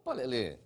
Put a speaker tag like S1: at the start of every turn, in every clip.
S1: Opa, Lelê.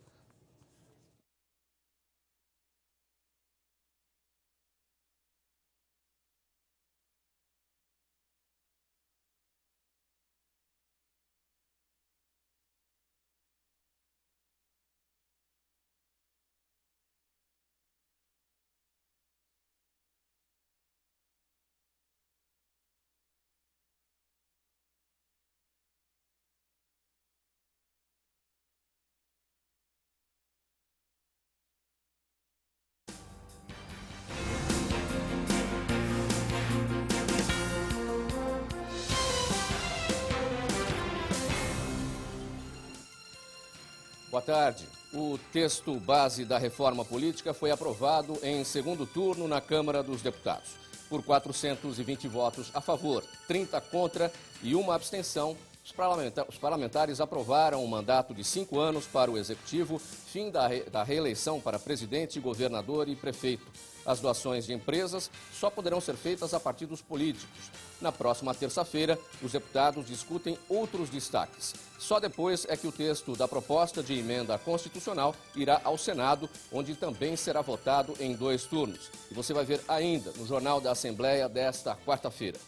S1: Boa tarde. O texto base da reforma política foi aprovado em segundo turno na Câmara dos Deputados. Por 420 votos a favor, 30 contra e uma abstenção, os parlamentares aprovaram um mandato de 5 anos para o Executivo, fim da reeleição para presidente, governador e prefeito. As doações de empresas só poderão ser feitas a partir dos políticos. Na próxima terça-feira, os deputados discutem outros destaques. Só depois é que o texto da proposta de emenda constitucional irá ao Senado, onde também será votado em 2 turnos. E você vai ver ainda no Jornal da Assembleia desta quarta-feira.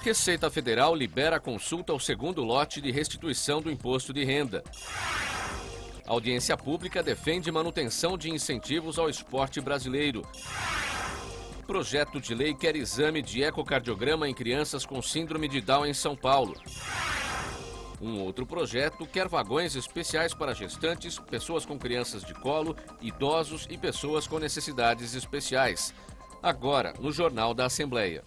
S1: Receita Federal libera a consulta ao segundo lote de restituição do imposto de renda. A audiência pública defende manutenção de incentivos ao esporte brasileiro. Projeto de lei quer exame de ecocardiograma em crianças com síndrome de Down em São Paulo. Um outro projeto quer vagões especiais para gestantes, pessoas com crianças de colo, idosos e pessoas com necessidades especiais. Agora, no Jornal da Assembleia.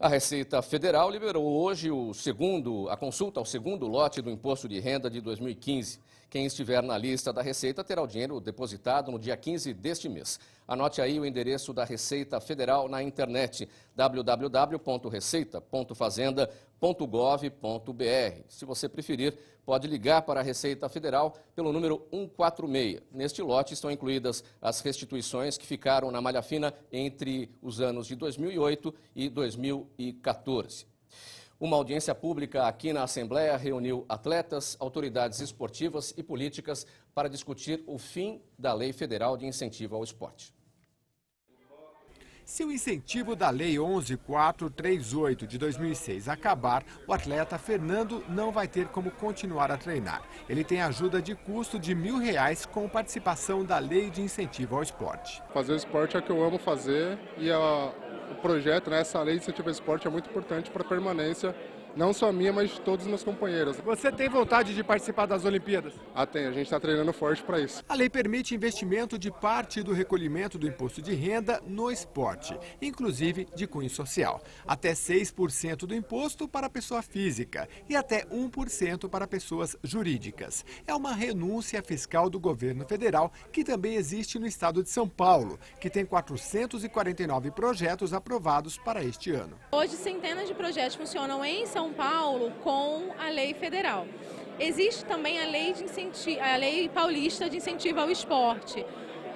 S1: A Receita Federal liberou hoje a consulta ao segundo lote do Imposto de Renda de 2015. Quem estiver na lista da Receita terá o dinheiro depositado no dia 15 deste mês. Anote aí o endereço da Receita Federal na internet, www.receita.fazenda.gov.br. Se você preferir, pode ligar para a Receita Federal pelo número 146. Neste lote estão incluídas as restituições que ficaram na malha fina entre os anos de 2008 e 2014. Uma audiência pública aqui na Assembleia reuniu atletas, autoridades esportivas e políticas para discutir o fim da Lei Federal de Incentivo ao Esporte.
S2: Se o incentivo da Lei 11.438 de 2006 acabar, o atleta Fernando não vai ter como continuar a treinar. Ele tem ajuda de custo de R$1.000 com participação da Lei de Incentivo ao Esporte.
S3: Fazer esporte é o que eu amo fazer e o projeto, essa Lei de Incentivo ao Esporte é muito importante para a permanência, não só minha, mas de todos os meus companheiros.
S2: Você tem vontade de participar das Olimpíadas?
S3: Tem, a gente está treinando forte para isso.
S2: A lei permite investimento de parte do recolhimento do imposto de renda no esporte, inclusive de cunho social. Até 6% do imposto para a pessoa física e até 1% para pessoas jurídicas. É uma renúncia fiscal do governo federal que também existe no estado de São Paulo, que tem 449 projetos aprovados para este ano.
S4: Hoje, centenas de projetos funcionam em São Paulo com a lei federal. Existe também a lei paulista de incentivo ao esporte,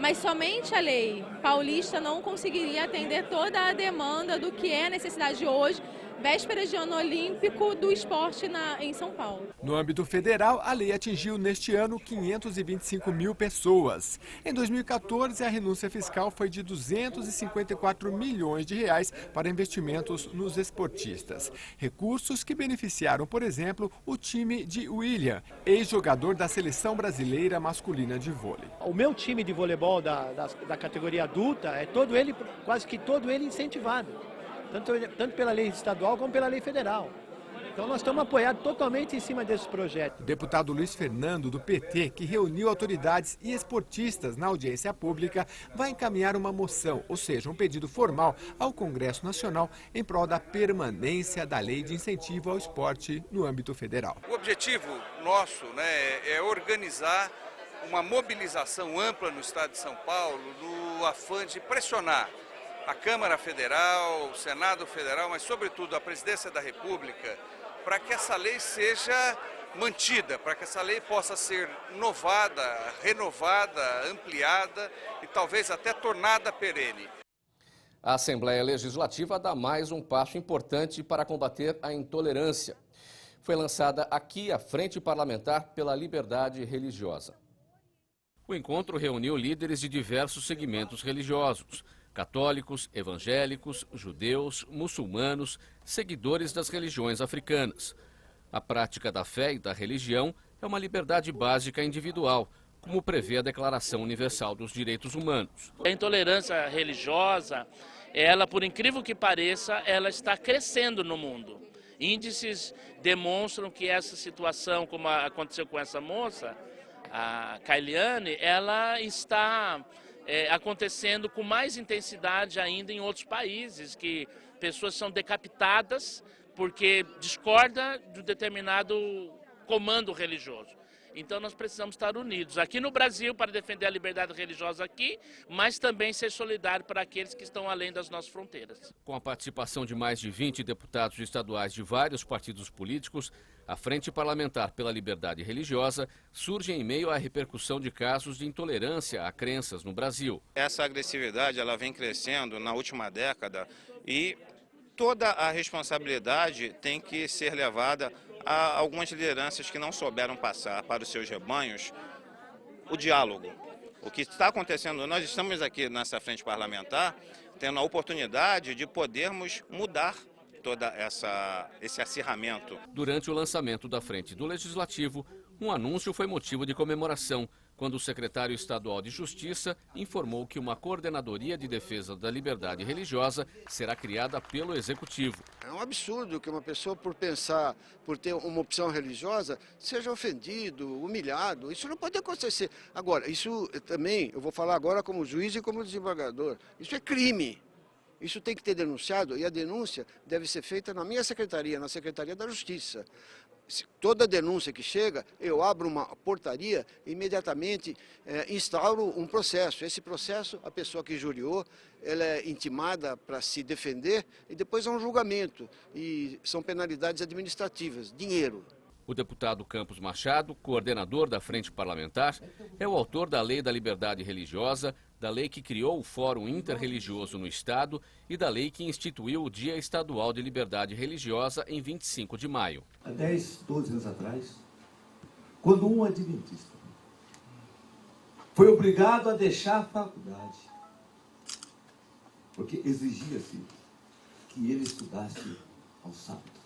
S4: mas somente a lei paulista não conseguiria atender toda a demanda do que é a necessidade hoje, vésperas de ano olímpico do esporte em São Paulo.
S2: No âmbito federal, a lei atingiu neste ano 525 mil pessoas. Em 2014, a renúncia fiscal foi de 254 milhões de reais para investimentos nos esportistas. Recursos que beneficiaram, por exemplo, o time de William, ex-jogador da Seleção Brasileira Masculina de Vôlei.
S5: O meu time de voleibol da categoria adulta, quase que todo ele incentivado. Tanto pela lei estadual como pela lei federal. Então nós estamos apoiados totalmente em cima desse projeto.
S2: O deputado Luiz Fernando, do PT, que reuniu autoridades e esportistas na audiência pública, vai encaminhar uma moção, ou seja, um pedido formal ao Congresso Nacional em prol da permanência da lei de incentivo ao esporte no âmbito federal.
S6: O objetivo nosso, é organizar uma mobilização ampla no estado de São Paulo, no afã de pressionar a Câmara Federal, o Senado Federal, mas sobretudo a Presidência da República, para que essa lei seja mantida, para que essa lei possa ser novada, renovada, ampliada e talvez até tornada perene.
S1: A Assembleia Legislativa dá mais um passo importante para combater a intolerância. foi lançada aqui a Frente Parlamentar pela Liberdade Religiosa. O encontro reuniu líderes de diversos segmentos religiosos: católicos, evangélicos, judeus, muçulmanos, seguidores das religiões africanas. A prática da fé e da religião é uma liberdade básica individual, como prevê a Declaração Universal dos Direitos Humanos.
S7: A intolerância religiosa, ela, por incrível que pareça, ela está crescendo no mundo. Índices demonstram que essa situação, como aconteceu com essa moça, a Kailiane, ela está acontecendo com mais intensidade ainda em outros países, que pessoas são decapitadas porque discorda de um determinado comando religioso. Então nós precisamos estar unidos aqui no Brasil para defender a liberdade religiosa aqui, mas também ser solidário para aqueles que estão além das nossas fronteiras.
S1: Com a participação de mais de 20 deputados estaduais de vários partidos políticos, a Frente Parlamentar pela Liberdade Religiosa surge em meio à repercussão de casos de intolerância a crenças no Brasil.
S8: Essa agressividade ela vem crescendo na última década e toda a responsabilidade tem que ser levada a algumas lideranças que não souberam passar para os seus rebanhos o diálogo. O que está acontecendo, nós estamos aqui nessa frente parlamentar tendo a oportunidade de podermos mudar toda esse acirramento.
S1: Durante o lançamento da frente do Legislativo, um anúncio foi motivo de comemoração, quando o secretário estadual de Justiça informou que uma coordenadoria de defesa da liberdade religiosa será criada pelo Executivo.
S9: É um absurdo que uma pessoa, por ter uma opção religiosa, seja ofendido, humilhado. Isso não pode acontecer. Agora, isso também, eu vou falar agora como juiz e como desembargador, isso é crime. Isso tem que ter denunciado e a denúncia deve ser feita na minha secretaria, na Secretaria da Justiça. Toda denúncia que chega, eu abro uma portaria e imediatamente instauro um processo. Esse processo, a pessoa que juriou, ela é intimada para se defender e depois há um julgamento. E são penalidades administrativas, dinheiro.
S1: O deputado Campos Machado, coordenador da Frente Parlamentar, é o autor da Lei da Liberdade Religiosa, da lei que criou o Fórum Interreligioso no Estado e da lei que instituiu o Dia Estadual de Liberdade Religiosa em 25 de maio.
S10: Há 10, 12 anos atrás, quando um adventista foi obrigado a deixar a faculdade, porque exigia-se que ele estudasse ao sábado.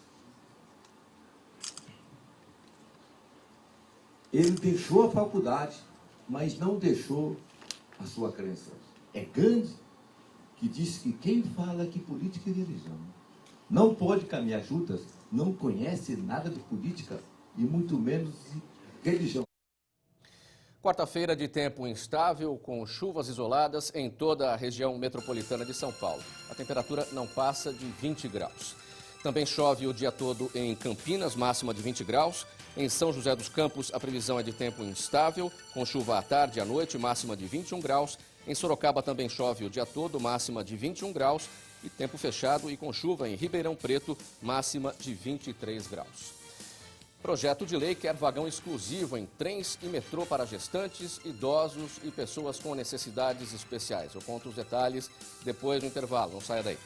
S10: Ele deixou a faculdade, mas não deixou a sua crença. É Gandhi que disse que quem fala que política e religião não pode caminhar juntas, não conhece nada de política e muito menos de religião.
S1: Quarta-feira de tempo instável, com chuvas isoladas em toda a região metropolitana de São Paulo. A temperatura não passa de 20 graus. Também chove o dia todo em Campinas, máxima de 20 graus. Em São José dos Campos, a previsão é de tempo instável, com chuva à tarde e à noite, máxima de 21 graus. Em Sorocaba também chove o dia todo, máxima de 21 graus. E tempo fechado e com chuva em Ribeirão Preto, máxima de 23 graus. Projeto de lei quer vagão exclusivo em trens e metrô para gestantes, idosos e pessoas com necessidades especiais. Eu conto os detalhes depois do intervalo. Não saia daí.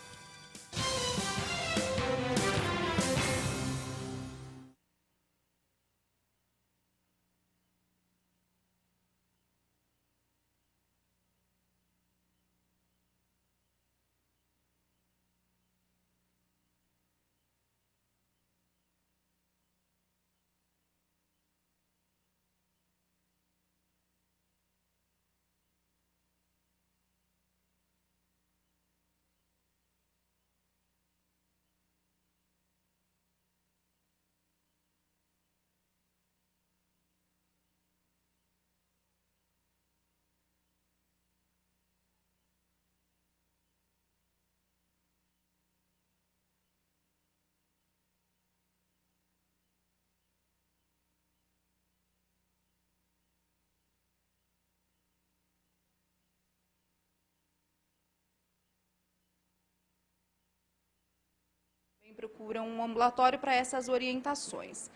S11: Procuram um ambulatório para essas orientações.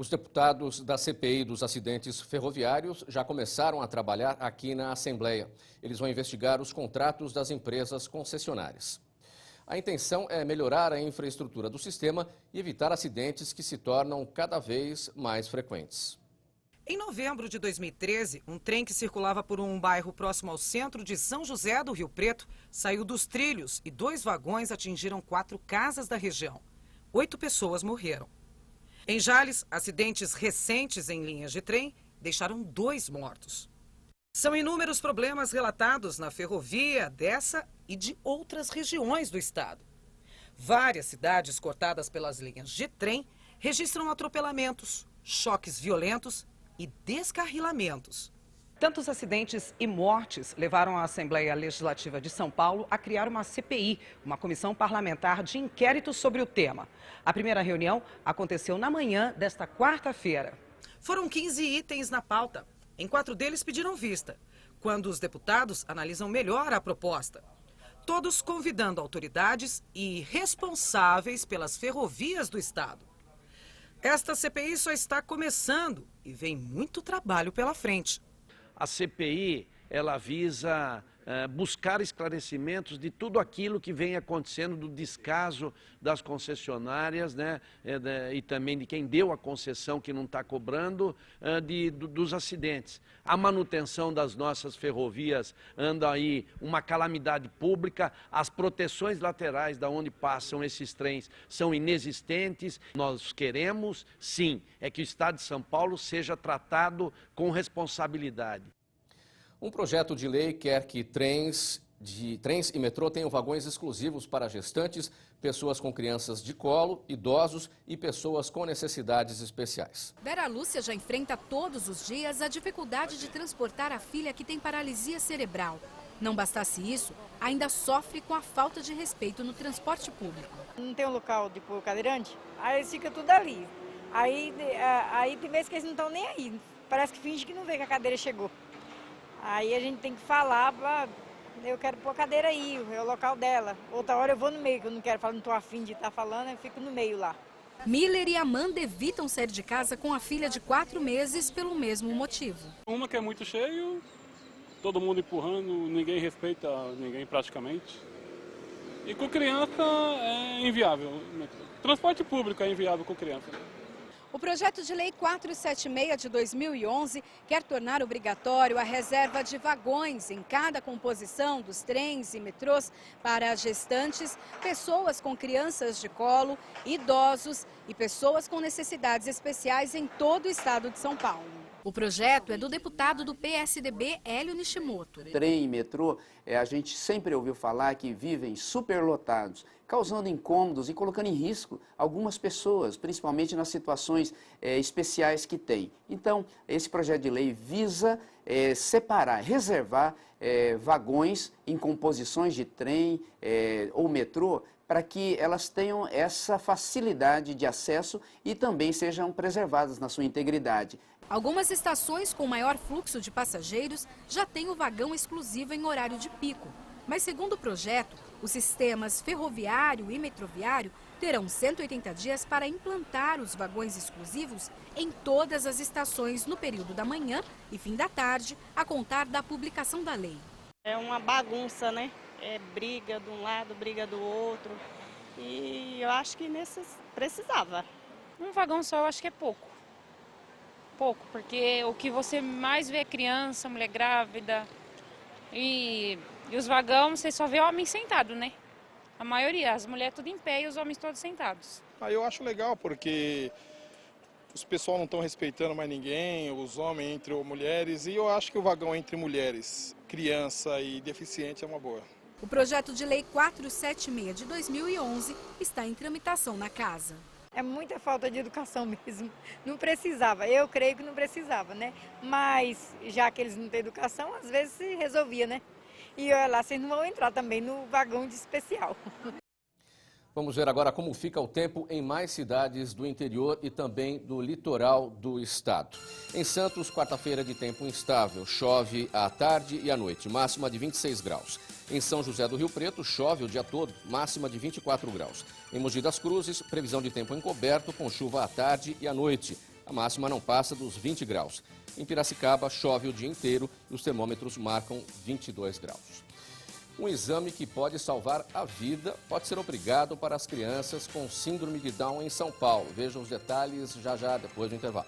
S1: Os deputados da CPI dos acidentes ferroviários já começaram a trabalhar aqui na Assembleia. Eles vão investigar os contratos das empresas concessionárias. A intenção é melhorar a infraestrutura do sistema e evitar acidentes que se tornam cada vez mais frequentes.
S12: Em novembro de 2013, um trem que circulava por um bairro próximo ao centro de São José do Rio Preto saiu dos trilhos e 2 vagões atingiram 4 casas da região. 8 pessoas morreram. Em Jales, acidentes recentes em linhas de trem deixaram 2 mortos. São inúmeros problemas relatados na ferrovia dessa e de outras regiões do estado. Várias cidades cortadas pelas linhas de trem registram atropelamentos, choques violentos e descarrilamentos. Tantos acidentes e mortes levaram a Assembleia Legislativa de São Paulo a criar uma CPI, uma comissão parlamentar de inquérito sobre o tema. A primeira reunião aconteceu na manhã desta quarta-feira. Foram 15 itens na pauta. Em 4 deles pediram vista, quando os deputados analisam melhor a proposta. Todos convidando autoridades e responsáveis pelas ferrovias do estado. Esta CPI só está começando e vem muito trabalho pela frente.
S13: A CPI, ela visa buscar esclarecimentos de tudo aquilo que vem acontecendo do descaso das concessionárias, né, e também de quem deu a concessão que não está cobrando, dos acidentes. A manutenção das nossas ferrovias anda aí uma calamidade pública, as proteções laterais da onde passam esses trens são inexistentes. Nós queremos, sim, é que o Estado de São Paulo seja tratado com responsabilidade.
S1: Um projeto de lei quer que trens e metrô tenham vagões exclusivos para gestantes, pessoas com crianças de colo, idosos e pessoas com necessidades especiais.
S14: Vera Lúcia já enfrenta todos os dias a dificuldade de transportar a filha que tem paralisia cerebral. Não bastasse isso, ainda sofre com a falta de respeito no transporte público.
S15: Não tem um local de pôr cadeirante, aí eles ficam tudo ali. Aí tem vezes que eles não estão nem aí, parece que finge que não vê que a cadeira chegou. Aí a gente tem que falar, eu quero pôr a cadeira aí, é o local dela. Outra hora eu vou no meio, que eu não quero falar, não estou afim de estar falando, eu fico no meio lá.
S14: Miller e Amanda evitam sair de casa com a filha de 4 meses pelo mesmo motivo.
S16: Uma que é muito cheio, todo mundo empurrando, ninguém respeita ninguém praticamente. E com criança é inviável. Transporte público é inviável com criança.
S14: O projeto de lei 476 de 2011 quer tornar obrigatório a reserva de vagões em cada composição dos trens e metrôs para gestantes, pessoas com crianças de colo, idosos e pessoas com necessidades especiais em todo o estado de São Paulo. O projeto é do deputado do PSDB, Hélio Nishimoto.
S17: Trem e metrô, a gente sempre ouviu falar que vivem superlotados, causando incômodos e colocando em risco algumas pessoas, principalmente nas situações especiais que tem. Então, esse projeto de lei visa separar, reservar vagões em composições de trem ou metrô, para que elas tenham essa facilidade de acesso e também sejam preservadas na sua integridade.
S14: Algumas estações com maior fluxo de passageiros já têm o vagão exclusivo em horário de pico. Mas, segundo o projeto, os sistemas ferroviário e metroviário terão 180 dias para implantar os vagões exclusivos em todas as estações no período da manhã e fim da tarde, a contar da publicação da lei.
S18: É uma bagunça, né? É briga de um lado, briga do outro. E eu acho que nesses precisava.
S19: Um vagão só eu acho que é pouco. Pouco, porque o que você mais vê é criança, mulher grávida. E os vagões você só vê homem sentado, né? A maioria, as mulheres tudo em pé e os homens todos sentados.
S20: Eu acho legal porque os pessoal não estão respeitando mais ninguém, os homens entre mulheres, e eu acho que o vagão entre mulheres, criança e deficiente é uma boa.
S14: O projeto de lei 476 de 2011 está em tramitação na casa.
S15: É muita falta de educação mesmo. Não precisava, eu creio que não precisava, né? Mas já que eles não têm educação, às vezes se resolvia, né? E olha lá, vocês não vão entrar também no vagão de especial.
S1: Vamos ver agora como fica o tempo em mais cidades do interior e também do litoral do estado. Em Santos, quarta-feira de tempo instável, chove à tarde e à noite, máxima de 26 graus. Em São José do Rio Preto, chove o dia todo, máxima de 24 graus. Em Mogi das Cruzes, previsão de tempo encoberto com chuva à tarde e à noite, A máxima não passa dos 20 graus. Em Piracicaba, chove o dia inteiro e os termômetros marcam 22 graus. Um exame que pode salvar a vida pode ser obrigado para as crianças com síndrome de Down em São Paulo. Vejam os detalhes já depois do intervalo.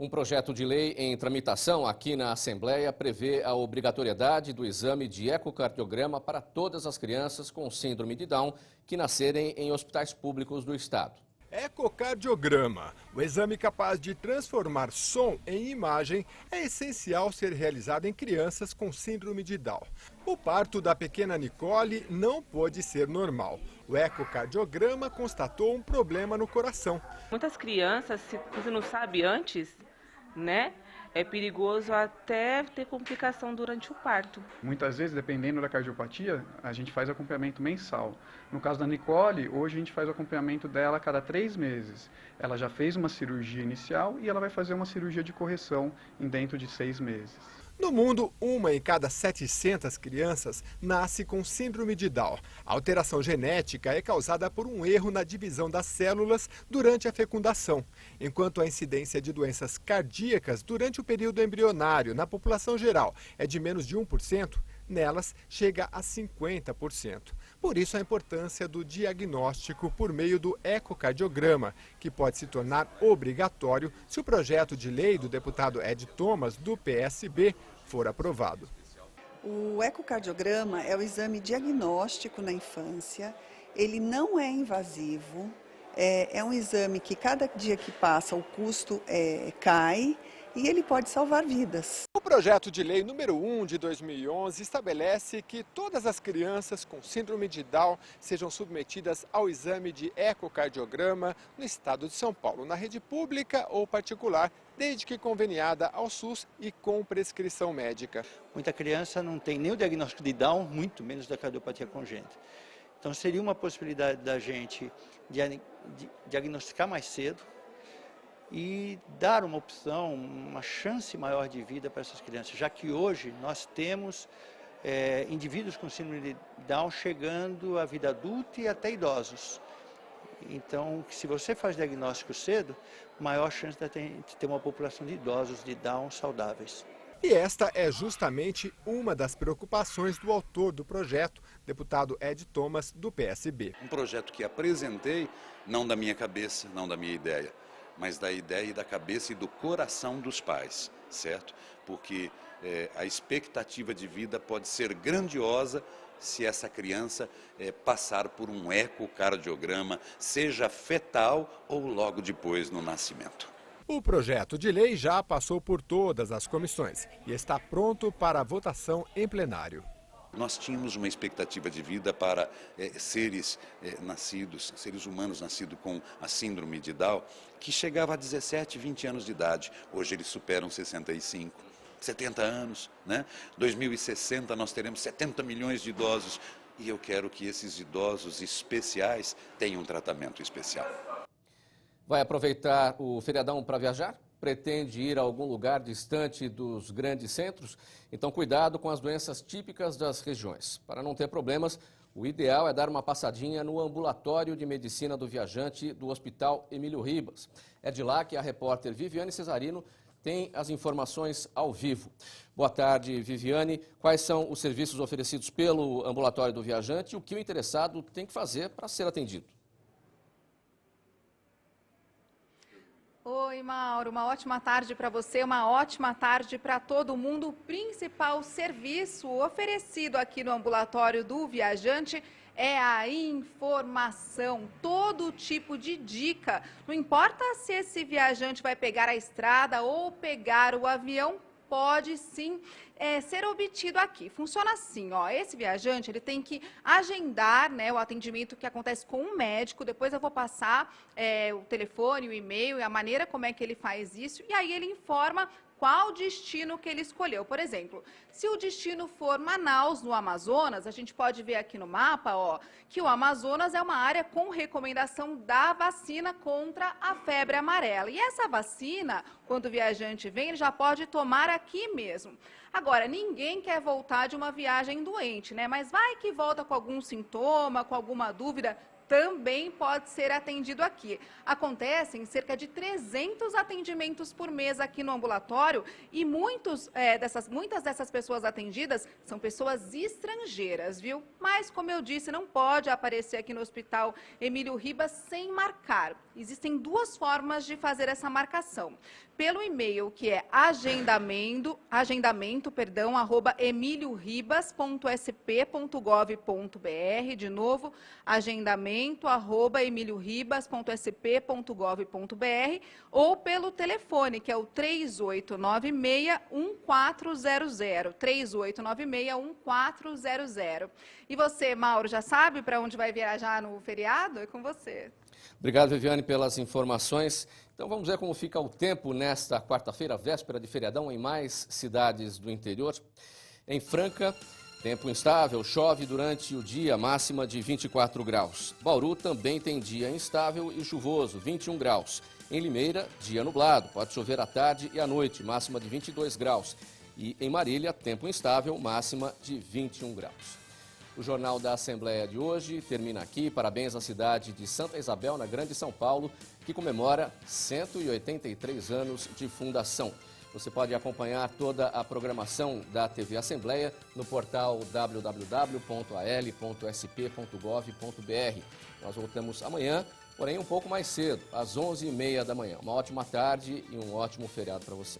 S1: Um projeto de lei em tramitação aqui na Assembleia prevê a obrigatoriedade do exame de ecocardiograma para todas as crianças com síndrome de Down que nascerem em hospitais públicos do estado.
S2: Ecocardiograma, o exame capaz de transformar som em imagem, é essencial ser realizado em crianças com síndrome de Down. O parto da pequena Nicole não pôde ser normal. O ecocardiograma constatou um problema no coração.
S21: Muitas crianças, se você não sabe antes, né? é perigoso até ter complicação durante o parto.
S22: Muitas vezes, dependendo da cardiopatia, a gente faz acompanhamento mensal. No caso da Nicole, hoje a gente faz o acompanhamento dela a cada 3 meses. Ela já fez uma cirurgia inicial e ela vai fazer uma cirurgia de correção dentro de 6 meses.
S2: No mundo, 1 em cada 700 crianças nasce com síndrome de Down. A alteração genética é causada por um erro na divisão das células durante a fecundação, enquanto a incidência de doenças cardíacas durante o período embrionário na população geral é de menos de 1%, nelas chega a 50%. Por isso a importância do diagnóstico por meio do ecocardiograma, que pode se tornar obrigatório se o projeto de lei do deputado Ed Thomas, do PSB, for aprovado.
S23: O ecocardiograma é o exame diagnóstico na infância, ele não é invasivo, é um exame que cada dia que passa o custo cai e ele pode salvar vidas.
S2: O projeto de lei número 1 de 2011 estabelece que todas as crianças com síndrome de Down sejam submetidas ao exame de ecocardiograma no estado de São Paulo, na rede pública ou particular, desde que conveniada ao SUS e com prescrição médica.
S24: Muita criança não tem nem o diagnóstico de Down, muito menos da cardiopatia congênita. Então seria uma possibilidade da gente diagnosticar mais cedo e dar uma opção, uma chance maior de vida para essas crianças, já que hoje nós temos indivíduos com síndrome de Down chegando à vida adulta e até idosos. Então, se você faz diagnóstico cedo, maior chance de ter uma população de idosos de Down saudáveis.
S2: E esta é justamente uma das preocupações do autor do projeto, deputado Ed Thomas, do PSB.
S25: Um projeto que apresentei, não da minha cabeça, não da minha ideia, mas da ideia e da cabeça e do coração dos pais, certo? Porque a expectativa de vida pode ser grandiosa se essa criança passar por um ecocardiograma, seja fetal ou logo depois no nascimento.
S2: O projeto de lei já passou por todas as comissões e está pronto para a votação em plenário.
S25: Nós tínhamos uma expectativa de vida para seres humanos nascidos com a síndrome de Down, que chegava a 17, 20 anos de idade. Hoje eles superam 65, 70 anos, né? 2060 nós teremos 70 milhões de idosos e eu quero que esses idosos especiais tenham um tratamento especial.
S1: Vai aproveitar o feriadão para viajar? Pretende ir a algum lugar distante dos grandes centros? Então cuidado com as doenças típicas das regiões. Para não ter problemas, o ideal é dar uma passadinha no ambulatório de medicina do viajante do Hospital Emílio Ribas. É de lá que a repórter Viviane Cesarino tem as informações ao vivo. Boa tarde, Viviane. Quais são os serviços oferecidos pelo ambulatório do viajante e o que o interessado tem que fazer para ser atendido?
S11: Oi, Mauro, uma ótima tarde para você, uma ótima tarde para todo mundo. O principal serviço oferecido aqui no ambulatório do viajante é a informação, todo tipo de dica. Não importa se esse viajante vai pegar a estrada ou pegar o avião, pode sim ser obtido aqui. Funciona assim, ó, esse viajante ele tem que agendar, né, o atendimento que acontece com um médico, depois eu vou passar o telefone, o e-mail e a maneira como é que ele faz isso, e aí ele informa qual destino que ele escolheu. Por exemplo, se o destino for Manaus, no Amazonas, a gente pode ver aqui no mapa, ó, que o Amazonas é uma área com recomendação da vacina contra a febre amarela. E essa vacina, quando o viajante vem, ele já pode tomar aqui mesmo. Agora, ninguém quer voltar de uma viagem doente, né? Mas vai que volta com algum sintoma, com alguma dúvida, também pode ser atendido aqui. Acontecem cerca de 300 atendimentos por mês aqui no ambulatório e muitas dessas pessoas atendidas são pessoas estrangeiras, viu? Mas, como eu disse, não pode aparecer aqui no Hospital Emílio Ribas sem marcar. Existem duas formas de fazer essa marcação. Pelo e-mail, que é agendamento@emilioribas.sp.gov.br, de novo, agendamento parlamento@emilioribas.sp.gov.br ou pelo telefone, que é o 3896-1400, 3896-1400. E você, Mauro, já sabe para onde vai viajar no feriado? É com você.
S1: Obrigado, Viviane, pelas informações. Então vamos ver como fica o tempo nesta quarta-feira, véspera de feriadão, em mais cidades do interior. Em Franca, tempo instável, chove durante o dia, máxima de 24 graus. Bauru também tem dia instável e chuvoso, 21 graus. Em Limeira, dia nublado, pode chover à tarde e à noite, máxima de 22 graus. E em Marília, tempo instável, máxima de 21 graus. O Jornal da Assembleia de hoje termina aqui. Parabéns à cidade de Santa Isabel, na Grande São Paulo, que comemora 183 anos de fundação. Você pode acompanhar toda a programação da TV Assembleia no portal www.al.sp.gov.br. Nós voltamos amanhã, porém um pouco mais cedo, às 11h30 da manhã. Uma ótima tarde e um ótimo feriado para você.